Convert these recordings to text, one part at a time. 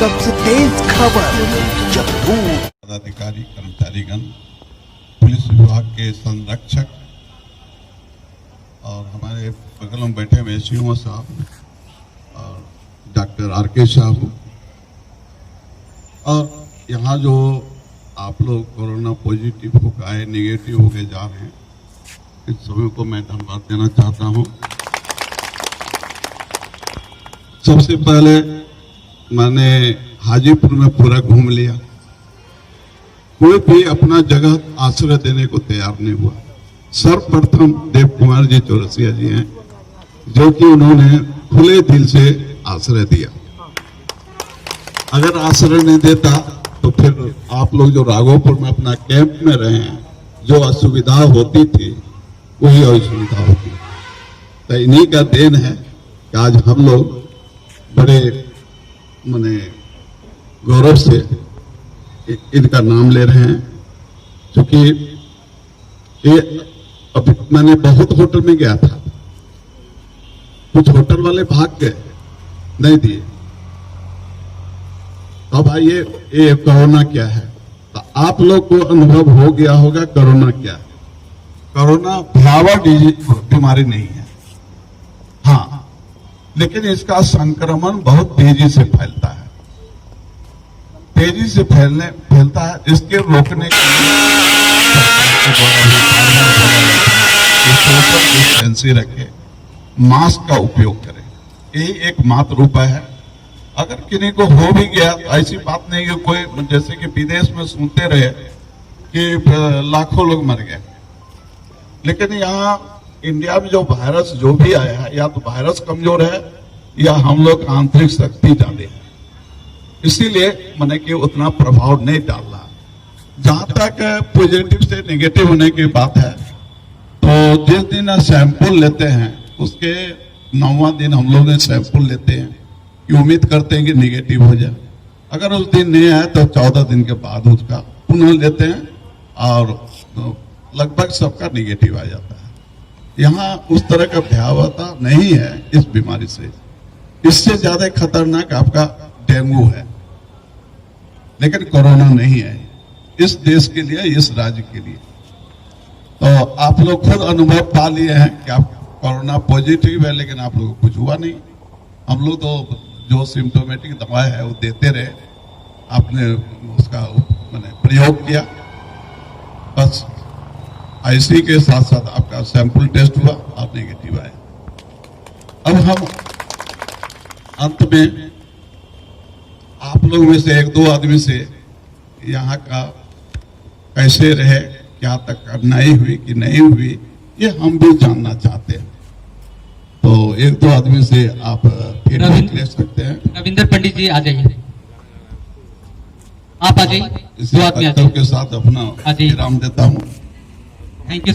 सबसे तेज खबर जब पदाधिकारी कर्मचारीगण, पुलिस विभाग के संरक्षक और हमारे बगल में बैठे हुए एसडीओ साहब और डॉक्टर आर.के. साहब और यहाँ जो आप लोग कोरोना पॉजिटिव होकर आए, नेगेटिव होके जा रहे हैं, इस सभी को मैं धन्यवाद देना चाहता हूँ। सबसे पहले मैंने हाजीपुर में पूरा घूम लिया, कोई भी अपना जगह आश्रय देने को तैयार नहीं हुआ। सर्वप्रथम देव कुमार जी चौरसिया जी हैं, जो कि उन्होंने खुले दिल से आश्रय दिया। अगर आश्रय नहीं देता तो फिर आप लोग जो राघोपुर में अपना कैंप में रहे हैं, जो असुविधा होती थी वही असुविधा होती। तो इन्हीं का देन है कि आज हम लोग बड़े माने गौरव से इनका नाम ले रहे हैं। क्योंकि ये अभी मैंने बहुत होटल में गया था, कुछ होटल वाले भाग गए, नहीं दिए। अब आइए, ये कोरोना क्या है, तो आप लोग को अनुभव हो गया होगा कोरोना क्या है। कोरोना भयावह बीमारी नहीं है, हाँ, लेकिन इसका संक्रमण बहुत तेजी से फैलता है, तेजी से फैलता है। इसके रोकने के लिए सोशल डिस्टेंसिंग रखें, मास्क का उपयोग करें, यही एकमात्र उपाय है। अगर किसी को हो भी गया तो ऐसी बात नहीं कि कोई, जैसे कि विदेश में सुनते रहे कि लाखों लोग मर गए, लेकिन यहाँ इंडिया में जो वायरस जो भी आया है, या तो वायरस कमजोर है या हम लोग आंतरिक शक्ति ज्यादा है, इसीलिए मैंने कि उतना प्रभाव नहीं डाल रहा। जहां तक पॉजिटिव से नेगेटिव होने की बात है, तो जिस दिन सैंपल लेते हैं उसके 9वां दिन हम लोग सैंपल लेते हैं कि उम्मीद करते हैं कि नेगेटिव हो जाए। अगर उस दिन नहीं आए तो 14 दिन के बाद उसका पुनः लेते हैं और लगभग सबका नेगेटिव आ जाता है। यहाँ उस तरह का भयावहता नहीं है इस बीमारी से। इससे ज्यादा खतरनाक आपका डेंगू है, लेकिन कोरोना नहीं है इस देश के लिए, इस राज्य के लिए। तो आप लोग खुद अनुभव पा लिए हैं कि आप कोरोना पॉजिटिव है, लेकिन आप लोगों को कुछ हुआ नहीं। हम लोग तो जो सिम्टोमेटिक दवाएं है वो देते रहे, आपने उसका मैंने प्रयोग किया, बस इसी के साथ साथ आपका सैंपल टेस्ट हुआ और नेगेटिव आया। अब हम अंत में आप लोग में से 1-2 आदमी से यहाँ का कैसे रहे, क्या तक कठिनाई हुई कि नहीं हुई, ये हम भी जानना चाहते हैं। तो 1-2 आदमी से आप फीडबैक ले सकते हैं। रविंदर पंडित जी आ जाइए, आप आ जाइए, इसी पत्थर के साथ अपना विराम देता हूँ। Thank you.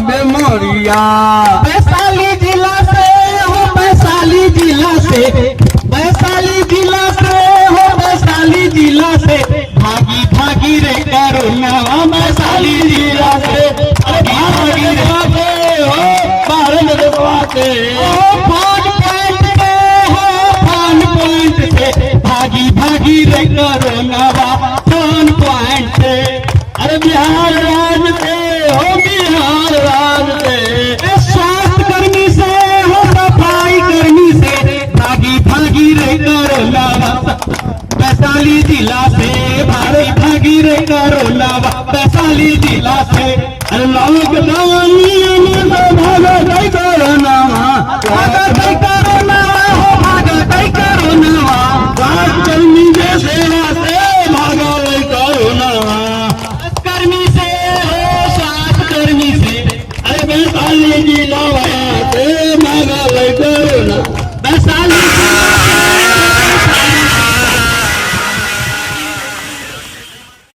बेमोरिया वैशाली जिला से हो, वैशाली जिला से, वैशाली जिला से हो, वैशाली जिला से भागी भागी रे कोरोना वन पॉइंट से। अरे बिहार राज्य से हो बिहार राज्य से, स्वास्थ्य कर्मी से हो सफाई कर्मी से, भागी भागी रे कोरोना वैशाली जिला से, भारी भागी रे कोरोना वैशाली जिला से। अरे लॉकडाउन